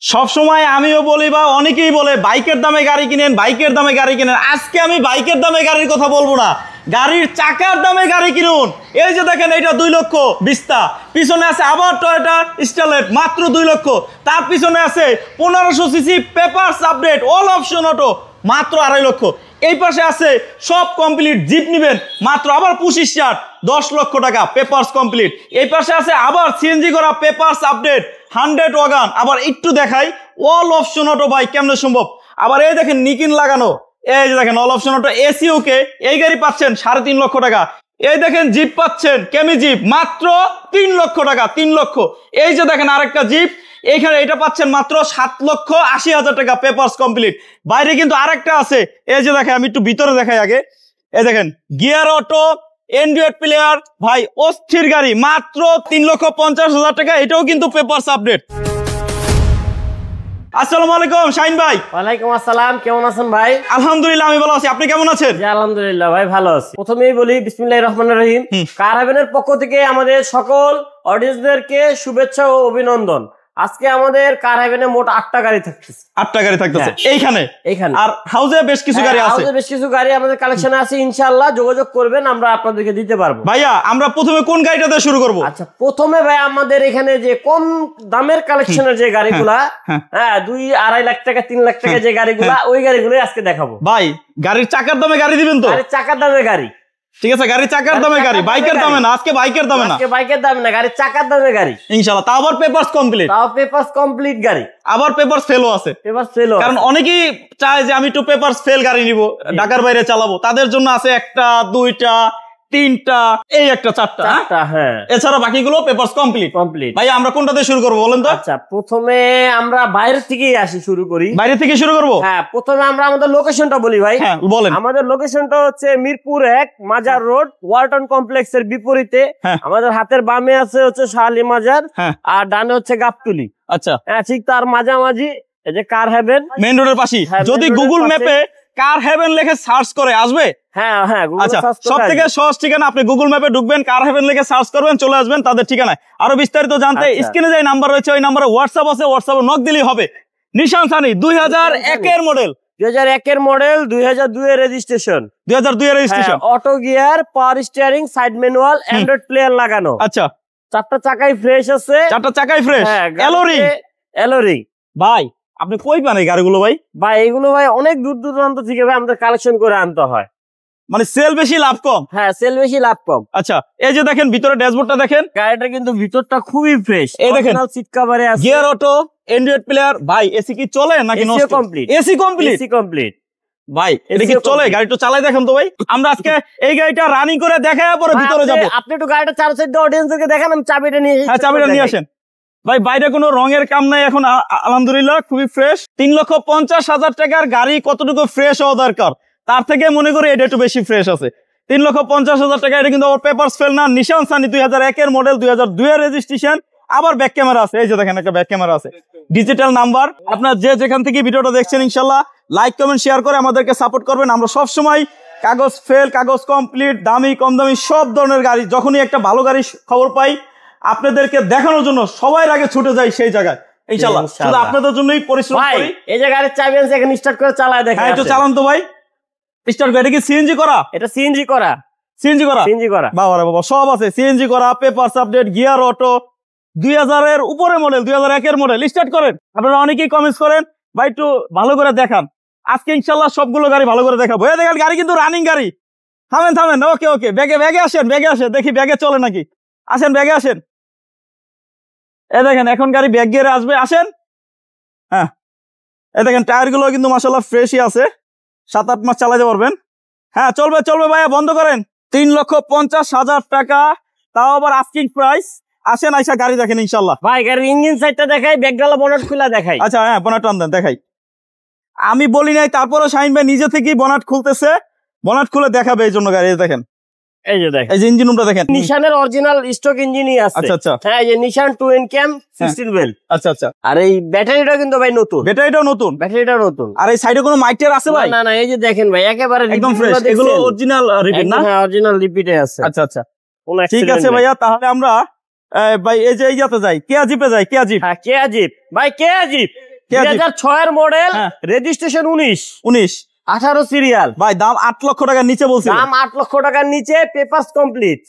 সব সময় আমিও বলি বা অনেকেই বলে বাইকের দামে গাড়ি কিনেন, বাইকের দামে গাড়ি কিনেন। আজকে আমি বাইকের দামে গাড়ির কথা বলবো না, গাড়ির চাকার দামে গাড়ি কিনুন। এই যে দেখেন, এটা 2,20,000, পিছনে আছে আবার টয়োটা স্টারলেট মাত্র 2 লক্ষ। তার পিছনে আছে 1500 CC papers update all option auto মাত্র 2.5 লক্ষ। এই পাশে আছে সব কমপ্লিট জিপ নিবেন মাত্র আবার 25 10 লক্ষ টাকা পেপারস কমপ্লিট। এই পাশে আছে আবার সিএনজি করা পেপারস আপডেট 100 ওয়াগান। আবার একটু দেখাই অল অপশন অটো ভাই কেমনে সম্ভব। আবার এই দেখেন নিকিন লাগানো, এই যে দেখেন অল অপশন অটো এসি ওকে। এই গাড়ি পাচ্ছেন 3.5 লক্ষ টাকা। এই দেখেন জিপ পাচ্ছেন কেমি জিপ মাত্র 3 লক্ষ টাকা, 3 লক্ষ। এই যে দেখেন আরেকটা জিপ, এইখানে এটা পাচ্ছেন মাত্র 7,80,000 টাকা পেপারস কমপ্লিট। বাইরে কিন্তু আরেকটা আছে, এই যে দেখেন আমি একটু ভিতরে দেখাই আগে। এই দেখেন গিয়ার অটো অ্যান্ড্রয়েড প্লেয়ার ভাই অস্থির গাড়ি মাত্র 3,50,000 টাকা। এটাও কিন্তু পেপারস আপডেট। আসসালামু আলাইকুম শাহিন ভাই। ওয়ালাইকুম আসসালাম, কেমন আছেন ভাই? আলহামদুলিল্লাহ আমি ভালো আছি, আপনি কেমন আছেন? জি আলহামদুলিল্লাহ ভাই ভালো আছি। প্রথমেই বলি বিসমিল্লাহির রহমানির রহিম। কার হেভেনের পক্ষ থেকে আমাদের সকল অডিয়েন্সদেরকে শুভেচ্ছা ও অভিনন্দন। আজকে আমাদের কার হেভেনে মোট 8টা গাড়ি থাকতেছে। 8টা গাড়ি থাকতেছে এইখানে। আর হাউজে বেশ কিছু গাড়ি আছে, হাউজে বেশ কিছু গাড়ি আমাদের কালেকশনে আছে। ইনশাআল্লাহ যোগাযোগ করবেন, আমরা আপনাদেরকে দিতে পারবো। ভাইয়া আমরা প্রথমে কোন গাড়িটা দিয়ে শুরু করব? আচ্ছা প্রথমে ভাই আমাদের এখানে যে কম দামের কালেকশনের যে গাড়িগুলা, হ্যাঁ 2-2.5 লাখ টাকা 3 লাখ টাকা যে গাড়িগুলা, ওই গাড়িগুলোই আজকে দেখাবো। ভাই গাড়ির চাকার দামে গাড়ি দিবেন তো? গাড়ির চাকার দামে গাড়ি, ঠিক আছে। গাড়ির চাকার দামে গাড়ি, বাইকের দামে না। আজকে বাইকের দামে না, আজকে বাইকের দামে না, গাড়ির চাকার দামে গাড়ি ইনশাআল্লাহ। তাও আবার পেপারস কমপ্লিট, তাও পেপারস কমপ্লিট গাড়ি। আবার পেপারস ফেলও আছে, পেপারস ফেলও। কারণ অনেকেই চায় যে আমি একটু পেপারস ফেল গাড়ি নিব, ঢাকার বাইরে চালাবো, তাদের জন্য আছে 1টা 2টা 3টা এই একটা 4টা। হ্যাঁ এছাড়া বাকিগুলো পেপারস কমপ্লিট। ভাই আমরা কোনটা দিয়ে শুরু করব বলেন তো? আচ্ছা প্রথমে আমরা বাইরে থেকেই আসি, শুরু করি। বাইরে থেকে শুরু করব? হ্যাঁ প্রথমে আমরা আমাদের লোকেশনটা বলি ভাই। হ্যাঁ বলেন। আমাদের লোকেশনটা হচ্ছে মিরপুর 1 মাজার রোড, ওয়ালটন কমপ্লেক্সের বিপরীতে। আমাদের হাতের বামে আছে হচ্ছে শাহালি মাজার, আর ডানে হচ্ছে গাবতলী। আচ্ছা ঠিক তার মাঝামাঝি এই যে কার হেভেন মেইন রোডের পাশে। যদি গুগল ম্যাপে কার হেভেন লিখে সার্চ করে আসবে। হ্যাঁ হ্যাঁ আচ্ছা সবথেকে সহজ ঠিকানা, আপনি গুগল ম্যাপে ঢুকবেন, কার হেভেন লিখে সার্চ করবেন, চলে আসবেন তাদের ঠিকানায়। আরো বিস্তারিত জানতে স্ক্রিনে যে নাম্বার রয়েছে ওই নম্বরে হোয়াটসঅ্যাপ আছে, হোয়াটসঅ্যাপে নক দিলেই হবে। নিশান সানি 2001 এর মডেল, 2001 এর মডেল, 2002 এর রেজিস্ট্রেশন, 2002 এর registration. Auto gear, power steering, side manual, Android player লাগানো। আচ্ছা 4টা চাকাই ফ্রেশ আছে, 4টা চাকাই ফ্রেশ। এলোরিং। ভাই আপনি কই পান এই গাড়িগুলো? ভাই এগুলো ভাই অনেক দূর দূরান্ত থেকে ভাই আমাদের কালেকশন করে আনতে হয়। মানে সেল বেশি লাভ কম? হ্যাঁ সেল বেশি লাভ কম। আচ্ছা এই যে দেখেন ভিতরে ড্যাশবোর্ডটা দেখেন, গাড়িটা কিন্তু ভিতরটা খুবই ফ্রেশ। এই দেখেন সিট কভারে আছে, গিয়ার অটো, অ্যান্ড্রয়েড প্লেয়ার। ভাই এসি কি চলে নাকি নষ্ট? Complete, AC complete, AC complete. ভাই এটা কি চলে? গাড়িটা চালাই দেখেন তো ভাই। আমরা আজকে এই গাড়িটা রানিং করে দেখায় পরে ভিতরে যাব। আপনি একটু গাড়িটা চার সাইড অডিয়েন্সকে দেখান, আমি চাবিটা নিয়ে। হ্যাঁ চাবিটা নিয়ে আসেন ভাই। বাইরে কোনো রঙের কাম নাই এখন, আলহামদুলিল্লাহ খুবই ফ্রেশ। 3,50,000 টাকার গাড়ি কতটুকু ফ্রেশ হওয়া দরকার, তার থেকে মনে করি এটা একটু বেশি ফ্রেশ আছে। 3,50,000 টাকা। এটা কিন্তু পেপারস ফেল না, নিশান সানি 2001 এর মডেল, 2002 এর রেজিস্ট্রেশন। আবার ব্যাক ক্যামেরা আছে, এই যে দেখেন একটা ব্যাক ক্যামেরা আছে, ডিজিটাল নাম্বার। আপনার যে যেখান থেকে ভিডিওটা দেখছেন ইনশাল্লাহ লাইক কমেন্ট শেয়ার করে আমাদেরকে সাপোর্ট করবেন। আমরা সবসময় কাগজ ফেল, কাগজ কমপ্লিট, দামি কম দামি সব ধরনের গাড়ি, যখনই একটা ভালো গাড়ির খবর পাই আপনাদেরকে দেখানোর জন্য সবাই আগে ছুটে যায় সেই জায়গায় ইনশাআল্লাহ। শুধু আপনাদের জন্যই পরিশ্রম করি। এই যে গাড়ির চাবি আছে, এখানে স্টার্ট করে চালায় দেখেন। হ্যাঁ একটু চালান তো ভাই, স্টার্ট করে। এটা কি সিএনজি করা? এটা সিএনজি করা, সিএনজি করা, সিএনজি করা। বাবা রে বাবা সব আছে, সিএনজি করা, পেপারস আপডেট, গিয়ার অটো, 2000 এর উপরে মডেল, 2001 এর মডেল। স্টার্ট করেন। আপনারা অনেকেই কমেন্টস করেন ভাই একটু ভালো করে দেখান। আজকে ইনশাআল্লাহ সবগুলো গাড়ি ভালো করে দেখাবো। এই দেখেন গাড়ি কিন্তু রানিং গাড়ি। থামেন থামেন, ওকে ওকে, ব্যাগে আসেন, ব্যাগে আসেন, দেখি ব্যাগে চলে নাকি। আসেন ব্যাগে আসেন। এই দেখেন এখন গাড়ি ব্যাক গিয়ারে আসবে, আসেন। হ্যাঁ এই দেখেন টায়ার গুলো কিন্তু মাশাআল্লাহ ফ্রেশই আছে, 7-8 মাস চালাতে পারবেন। হ্যাঁ চলবে চলবে ভাইয়া, বন্ধ করেন। 3,50,000 টাকা, তাও আবার আস্কিং প্রাইস। আসেন আইসা গাড়ি দেখেন ইনশাআল্লাহ। ভাই গাড়ির ইঞ্জিন সাইডটা দেখাই, ব্যাকডালা বনেট খুলে দেখাই। আচ্ছা হ্যাঁ বনেট টান দেন, দেখাই। আমি বলি নাই, তারপরও শাহিন ভাই নিজে থেকেই বনেট খুলতেছে, বনেট খুলে দেখাবে এই জন্য গাড়ি দেখেন। এই যে দেখেন, এই যে ইঞ্জিন রুমটা দেখেন, নিশানের অরিজিনাল স্টক ইঞ্জিনই আছে। আচ্ছা আচ্ছা হ্যাঁ এই যে নিশান 2N 16 বেল। আচ্ছা আচ্ছা। আর এই ব্যাটারিটা কিন্তু ভাই নতুন, ব্যাটারিটাও নতুন, ব্যাটারিটা নতুন। আর এই সাইডে কোনো মাইটার আছে ভাই? না না, এই যে দেখেন ভাই একেবারে একদম ফ্রেশ, এগুলো অরিজিনাল রিপিট না? হ্যাঁ অরিজিনাল রিপিটে আছে। আচ্ছা আচ্ছা ঠিক আছে ভাইয়া। তাহলে আমরা ভাই এই যে ইয়াতে যাই, কেয়া জিপে যাই। কেয়া জিপ, হ্যাঁ কেয়া জিপ ভাই, কেয়া জিপ 2006 এর মডেল, হ্যাঁ। Registration 19, 18 serial. ভাই দাম 8 লক্ষ টাকার নিচে বলছি। দাম 8 লক্ষ টাকার নিচে, পেপারস কমপ্লিট।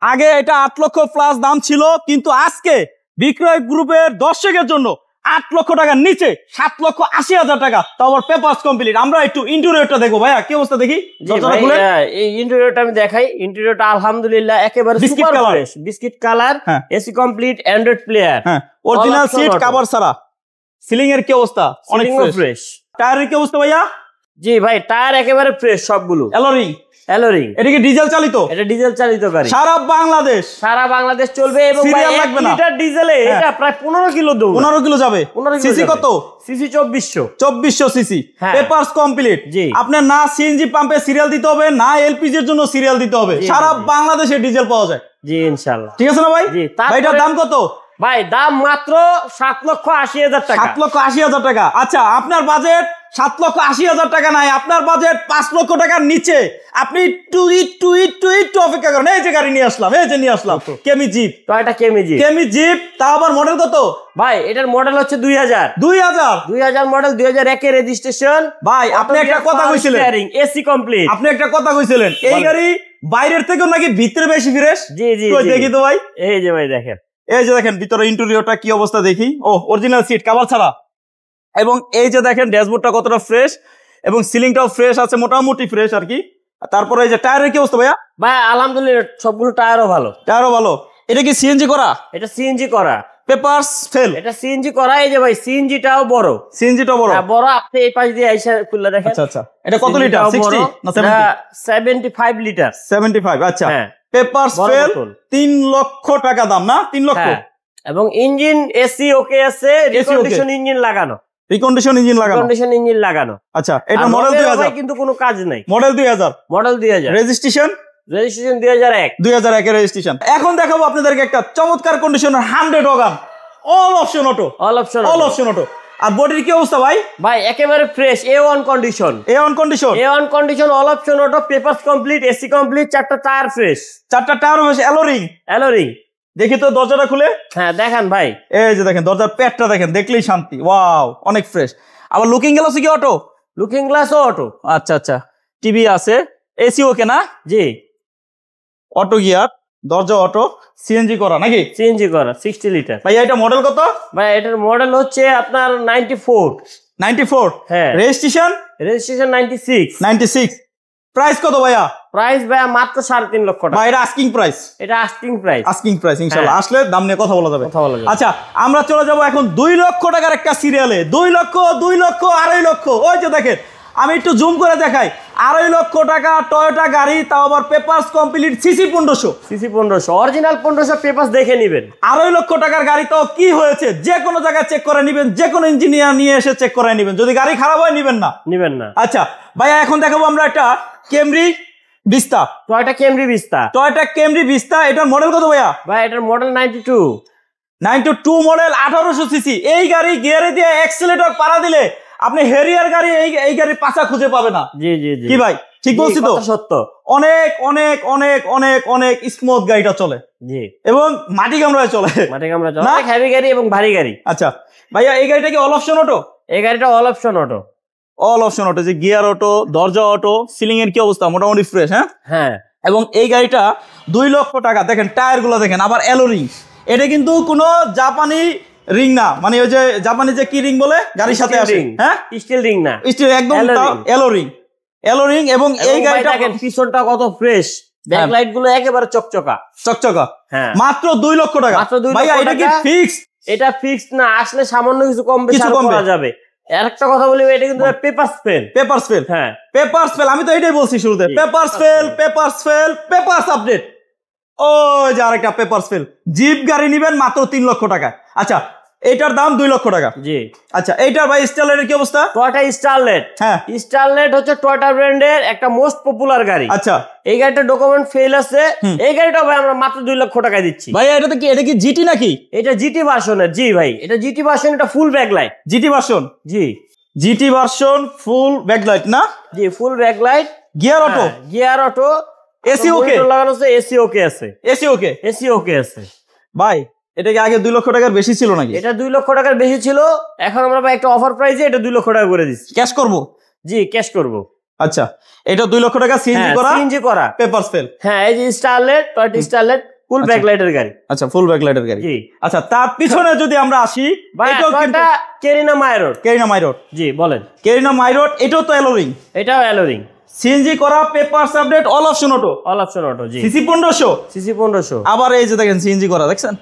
আগে এটা 8 লক্ষ প্লাস দাম ছিল, কিন্তু আজকে বিক্রয় গ্রুপের দর্শকের জন্য 8 লক্ষ টাকার নিচে 7,80,000 টাকা, তাও আবার পেপারস কমপ্লিট। আমরা একটু ইন্টেরিয়রটা দেখবো ভাইয়া, কি অবস্থা দেখি। জি ভাই, এই ইন্টেরিয়রটা আমি দেখাই। ইন্টেরিয়রটা আলহামদুলিল্লাহ একেবারে biscuit super colour. Fresh, biscuit colour, হ্যাঁ। এসি কমপ্লিট, অ্যান্ড্রয়েড প্লেয়ার, হ্যাঁ, original option seat auto। Cover ছাড়া। সিলিং এর কি অবস্থা? অনেক ফ্রেশ। টায়ারের কি অবস্থা ভাইয়া? জি ভাই, টায়ার একেবারে ফ্রেশ সবগুলো। অ্যালোরিং। অ্যালোরিং। এটা কি ডিজেল চালিত? এটা ডিজেল চালিত গাড়ি, সারা বাংলাদেশ চলবে। এবং ভাই, সিরিয়াল 1 লাগবে না। লিটার ডিজেলে হ্যাঁ। এটা প্রায় 15 কিলো দৌড়। 15 কিলো যাবে। 15 কিলো সিসি যাবে। কত? সিসি 2400। 2400 সিসি। হ্যাঁ। Papers complete. জি। আপনার না সিএনজি পাম্পে সিরিয়াল দিতে হবে, না এলপিজি এর জন্য সিরিয়াল দিতে হবে। জি, সারা জি, জি। বাংলাদেশে ডিজেল পাওয়া যায়। জি ইনশাআল্লাহ। ঠিক আছে না ভাই? জি, ভাই এটার দাম কত? ভাই দাম মাত্র 7,80,000 টাকা। 7,80,000 টাকা। আচ্ছা, আপনার বাজেট 7,80,000 টাকা নাই, আপনার বাজেট 5 লক্ষ টাকার নিচে। আপনি একটু অপেক্ষা করেন। এই যে গাড়ি নিয়ে আসলাম, কেমি জিপ। টয়োটা কেমি জিপ, তা আবার মডেল কত? ভাই এটার মডেল হচ্ছে 2000 মডেল, 2001 এর রেজিস্ট্রেশন। ভাই আপনি একটা কথা কইছিলেন, এসি কমপ্লিট। আপনি একটা কথা কইছিলেন এই বলেন। গাড়ি বাইরের থেকেও নাকি ভিতরে বেশি ফ্রেশ। জি জি কই জি। দেখি তো ভাই। এই যে ভাই দেখেন, এই যে দেখেন ভিতরে ইন্টেরিয়রটা কি অবস্থা দেখি। ও, অরিজিনাল সিট কভার ছাড়া। এবং এই যে দেখেন ড্যাশবোর্ডটা কতটা ফ্রেশ, এবং সিলিংটাও ফ্রেশ আছে, মোটামুটি ফ্রেশ আর কি। তারপরে এই যে টায়ারের কি অবস্থা ভাইয়া? ভাই আলহামদুলিল্লাহ সবগুলো টায়ারও ভালো। টায়ারও ভালো। এটা কি সিএনজি করা? এটা সিএনজি করা। Papers fail. এটা সিএনজি করা। এই যে ভাই সিএনজিটাও বড়। সিএনজিটা বড়। হ্যাঁ বড়। আপনি এই পাশ দিয়ে আইসা খুললে দেখেন। আচ্ছা আচ্ছা, এটা কত লিটার? 60 না 70? 75 লিটার। 75। আচ্ছা, হ্যাঁ। পেপারস বড় ফেল। বোতল। 3 লক্ষ টাকা দাম না? 3 লক্ষ। হ্যাঁ। এবং ইঞ্জিন এসি ওকে আছে, রিকন্ডিশন ইঞ্জিন লাগানো। রিকন্ডিশন ইঞ্জিন লাগানো। আচ্ছা, এটা মডেল 2000 কিন্তু কোনো কাজ নাই। মডেল 2000। রেজিস্ট্রেশন 2001 এর রেজিস্ট্রেশন। এখন দেখাবো আপনাদেরকে একটা চমৎকার কন্ডিশনের 100 ওয়াগন, অল অপশন অটো। আর বডির কি অবস্থা ভাই? ভাই একেবারে fresh, A1 condition. All option auto, papers complete, AC complete, 4টা টায়ার ফ্রেশ। 4টা টায়ার ফ্রেশ। অ্যালোরিং। দেখি তো দরজাটা খুলে। হ্যাঁ দেখান ভাই। এই যে দেখেন দরজার প্যাডটা দেখেন, দেখলেই শান্তি। ওয়াও, অনেক ফ্রেশ। আবার লুকিং গ্লাস কি অটো? লুকিং গ্লাসও অটো। আচ্ছা আচ্ছা, টিভি আছে, এসি ওকে না? জি। অটো গিয়ার, দরজা অটো, সিএনজি করা নাকি? সিএনজি করা, 60 লিটার। ভাই এটা মডেল কত? ভাই এটার মডেল হচ্ছে আপনার 94। হ্যাঁ। রেজিস্ট্রেশন 96। প্রাইস কত ভাইয়া? প্রাইস ভাইয়া মাত্র 3.5 লক্ষ টাকা। ভাই এটা আস্কিং প্রাইস। ইনশাআল্লাহ আসলে দাম নিয়ে কথা বলা যাবে। আচ্ছা, আমরা চলে যাব এখন 2 লক্ষ টাকার একটা সিরিয়ালে। 2 লক্ষ, 2.5 লক্ষ। ওই যে দেখেন, আমি একটু জুম করে দেখাই। 2.5 লক্ষ টাকা টয়োটা গাড়ি, তাও আবার papers complete, CC 1500। Original 1500 papers দেখে নেবেন। 2.5 লক্ষ টাকার গাড়ি তো কি হয়েছে, যে কোনো জায়গায় চেক করে নেবেন, যে কোনো ইঞ্জিনিয়ার নিয়ে এসে চেক করে নেবেন। যদি গাড়ি খারাপ হয় নেবেন না। আচ্ছা ভাইয়া, এখন দেখাবো আমরা একটা Camry vista. Toyota Camry vista. এটার মডেল কত ভাইয়া? ভাই এটার মডেল 92 মডেল, 1800 সিসি। এই গাড়ি গিয়ারে দিয়ে অ্যাক্সিলারেটর পাড়া দিলে আপনি হেরিয়ার গাড়ি এই গাড়ির পাছা খুঁজে পাবে না। জি। কি ভাই, ঠিক বলছি তো? সত্য। অনেক স্মুথ গাড়িটা চলে। জি। এবং মাটি কামড়ায় চলে। অনেক হেভি গাড়ি এবং ভারী গাড়ি। আচ্ছা ভাইয়া, এই গাড়িটা কি অল অপশন অটো? এই গাড়িটা অল অপশন অটো। যে গিয়ার অটো, দরজা অটো, সিলিং এর কি অবস্থা? মোটামুটি ফ্রেশ। হ্যাঁ। এবং এই গাড়িটা 2 লক্ষ টাকা। দেখেন টায়ার গুলো দেখেন, আবার অ্যালোরিং। এটা কিন্তু কোনো জাপানি রিং না, মানে ওই যে জাপানি যে কি রিং বলে গাড়ির সাথে আসে। হ্যাঁ, স্টিল রিং না, স্টিল একদম অ্যালোরিং। এবং এই গাড়িটা দেখেন পিছনটা কত ফ্রেশ, ব্যাকলাইট গুলো একেবারে চকচকা। হ্যাঁ, মাত্র 2 লক্ষ টাকা। ভাইয়া এটা কি ফিক্স? এটা ফিক্সড না, আসলে সামান্য কিছু কম বেশি করা যাবে। আরেকটা কথা বলি, এটা কিন্তু পেপারস ফেল। হ্যাঁ, পেপারস ফেল। আমি তো এটাই বলছি শুরুতে, পেপারস ফেল, আপডেট। ওই যে আরেকটা পেপারস ফেল। জিপ গাড়ি নিবেন মাত্র 3 লক্ষ টাকা। আচ্ছা, এটার দাম 2 লক্ষ টাকা। জি। আচ্ছা, এইটার ভাই স্টারলেটের কি অবস্থা? Toyota Starlet. হ্যাঁ, স্টারলেট হচ্ছে টয়োটা ব্র্যান্ডের একটা মোস্ট পপুলার গাড়ি। আচ্ছা, এই গাড়িটা ডকুমেন্ট ফেল আছে। এই গাড়িটা ভাই আমরা মাত্র 2 লক্ষ টাকায় দিচ্ছি। ভাই এটা কি জিটি নাকি? এটা জিটি ভার্সনের। জি ভাই, এটা জিটি ভার্সন। এটা ফুল ব্যাকলাইট। GT version. জি, জিটি ভার্সন, ফুল ব্যাকলাইট না? জি, full backlight, gear auto, AC okay লাগানো আছে। এসি ওকে আছে। ভাই এটা কি আগে 2 লক্ষ টাকার বেশি ছিল নাকি? এটা 2 লক্ষ টাকার বেশি ছিল, এখন আমরা ভাই একটা অফার প্রাইসে এটা 2 লক্ষ টাকা করে দিচ্ছি। ক্যাশ করব? জি, ক্যাশ করব। আচ্ছা, এটা 2 লক্ষ টাকা সিএনজি করা, সিএনজি করা, পেপারস ফেল। হ্যাঁ, এই যে স্টারলেট, টয়োটা স্টারলেট ফুল ব্যাকলাইটের গাড়ি। আচ্ছা, ফুল ব্যাকলাইটের গাড়ি। জি। আচ্ছা, তার পিছনে যদি আমরা আসি, এটাও কিন্তু কেরিনা মাইরোড। কেরিনা মাইরোড। জি, বলেন। কেরিনা মাইরোড, এটাও তো অ্যালোরিং। এটাও অ্যালোরিং। সিএনজি করা, papers update, all option auto. All option auto. জি। সিসি 1500। সিসি 1500। আবার এই যে দেখেন সিএনজি করা, দেখছেন?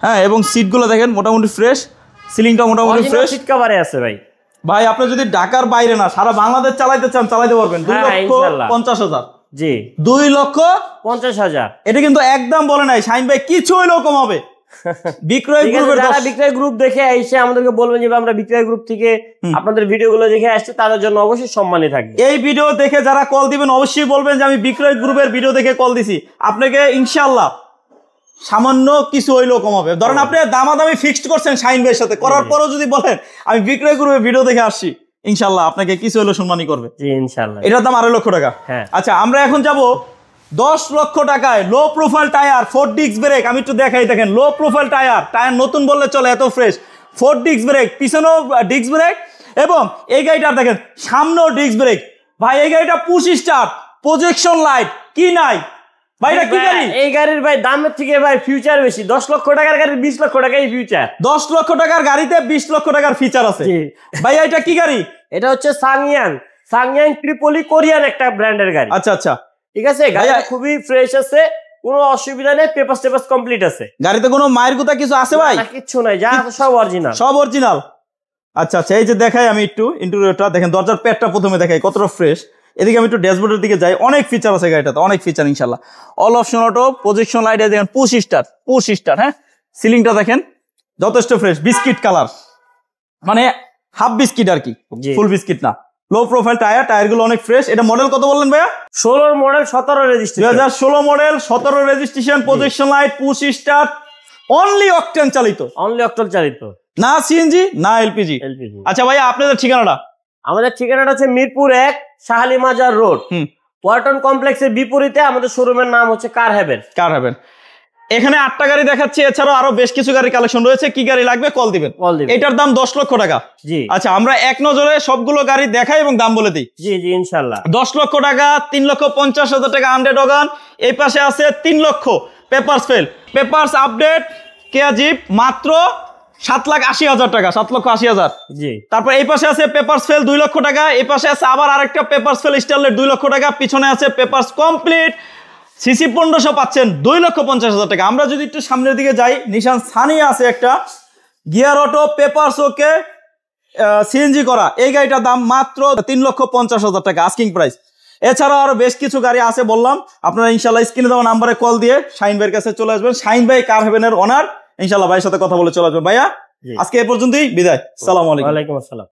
হ্যাঁ, এবং সিটগুলো দেখেন মোটামুটি ফ্রেশ, সিলিংটা মোটামুটি ফ্রেশ। সিট কভারে আছে ভাই। ভাই আপনি যদি ঢাকার বাইরে না সারা বাংলাদেশ চালাইতে চান, চালাইতে পারবেন। 2,50,000। জি, 2,50,000। এটা কিন্তু একদম বলে নাই শাহিন ভাই, কিছু হইলেও কম হবে। বিক্রয় গ্রুপের যারা বিক্রয় গ্রুপ দেখে এসে আমাদেরকে বলবেন যে আমরা বিক্রয় গ্রুপ থেকে আপনাদের ভিডিওগুলো দেখে আসছে, তাদের জন্য অবশ্যই সম্মানী থাকবে। এই ভিডিও দেখে যারা কল দিবেন অবশ্যই বলবেন যে আমি বিক্রয় গ্রুপের ভিডিও দেখে কল দিছি। আপনাকে ইনশাআল্লাহ সামান্য কিছু হইলেও কম হবে। ধরেন আপনি দামাদামি ফিক্সড করছেন শাহিন ভাইয়ের সাথে, করার পরও যদি বলেন আমি বিক্রয় গ্রুপের ভিডিও দেখে আসছি, ইনশাআল্লাহ আপনাকে কিছু হইলেও সম্মানী করবে। জি, ইনশাআল্লাহ। এটার দাম 2.5 লক্ষ টাকা। হ্যাঁ। আচ্ছা, আমরা এখন যাব 10 লক্ষ টাকায় low profile tyre, 4 disc brake. আমি একটু দেখাই, দেখেন লো প্রোফাইল টায়ার, টায়ার নতুন বললে চলে, এত ফ্রেশ। 4 ডিস্ক ব্রেক, পিছনেও ডিস্ক ব্রেক, এবং এই গাড়িটার দেখেন সামনেও ডিস্ক ব্রেক। ভাই এই গাড়িটা পুশ স্টার্ট, প্রজেকশন লাইট কি নাই ভাই, এটা কি গাড়ি? এই গাড়ির ভাই দামের থেকে ভাই ফিউচার বেশি। 10 লক্ষ টাকার গাড়ির 20 লক্ষ টাকাই ফিউচার। 10 লক্ষ টাকার গাড়িতে 20 লক্ষ টাকার ফিচার আছে। ভাই এটা কি গাড়ি? এটা হচ্ছে সাংয়াং ট্রিপলি, কোরিয়ান একটা ব্র্যান্ডের গাড়ি। আচ্ছা আচ্ছা, ঠিক আছে, গাড়িটা খুবই ফ্রেশ আছে, কোনো অসুবিধা নেই, পেপারস কমপ্লিট আছে। গাড়িতে কোনো মায়ের গুতা কিছু আছে ভাই? না, কিচ্ছু নাই, যা আছে সব অরিজিনাল। সব অরিজিনাল। আচ্ছা আচ্ছা, এই যে দেখাই আমি একটু ইন্টেরিয়রটা দেখেন, দরজার প্যাডটা প্রথমে দেখাই কতটা ফ্রেশ। এদিকে আমি একটু ড্যাশবোর্ডের দিকে যাই, অনেক ফিচার আছে গাড়িটাতে, অনেক ফিচার ইনশাআল্লাহ। All option auto, projection light, দেখেন পুশ স্টার। হ্যাঁ, সিলিংটা দেখেন যথেষ্ট ফ্রেশ, বিস্কিট কালার, মানে হাফ বিস্কিট আর কি, ফুল বিস্কিট না। লো প্রোফাইল টায়ার, টায়ারগুলো অনেক ফ্রেশ। এটা মডেল কত বললেন ভাইয়া? 16 model, 17 registration. 2016 model, 17 registration, projection light, push start, only octane চালিত। অনলি অকটেন চালিত, না সিএনজি না এলপিজি। আচ্ছা ভাইয়া, আপনাদের ঠিকানাটা? আমাদের ঠিকানাটা হচ্ছে মিরপুর 1, শাহালি মাজার রোড, ওয়ালটন কমপ্লেক্সের বিপরীতে। আমাদের শোরুমের নাম হচ্ছে কার হেভেন। কার হেভেন। এখানে 8টা গাড়ি দেখাচ্ছি, এছাড়াও আরো বেশ কিছু গাড়ি কালেকশন রয়েছে। কি গাড়ি লাগবে কল দিবেন। এটার দাম 10 লক্ষ টাকা। জি। আচ্ছা, আমরা এক নজরে সবগুলো গাড়ি দেখাই এবং দাম বলে দিই। জি জি, ইনশাআল্লাহ। 10 লক্ষ টাকা, 3,50,000 টাকা আন্ড্রেড ওগান। এই পাশে আছে 3 লক্ষ, পেপারস ফেল, পেপারস আপডেট, কেয়া জিপ, মাত্র 7,80,000 টাকা, 7,80,000। জি। তারপর এই পাশে আছে পেপারস ফেল 2 লক্ষ টাকা। এই পাশে আছে আবার আরেকটা পেপারস ফেল স্টারলেট 2 লক্ষ টাকা। পিছনে আছে পেপারস কমপ্লিট, সিসি 1500 পাচ্ছেন 2,50,000 টাকা। আমরা যদি একটু সামনের দিকে যাই, নিশান সানি আছে একটা, গিয়ার অটো, পেপারস ওকে, সিএনজি করা। এই গাড়িটার দাম মাত্র 3,50,000 টাকা, আস্কিং প্রাইস। এছাড়াও আরো বেশ কিছু গাড়ি আছে বললাম। আপনারা ইনশাল্লাহ স্ক্রিনে দেওয়া নাম্বারে কল দিয়ে শাহিন ভাইয়ের কাছে চলে আসবেন। শাহিন ভাই কার হেভেনের ওনার, ইনশাল্লাহ ভাইয়ের সাথে কথা বলে চলে আসবেন। ভাইয়া আজকে এ পর্যন্তই, বিদায়। আসসালামু আলাইকুম। ওয়ালাইকুম আসসালাম।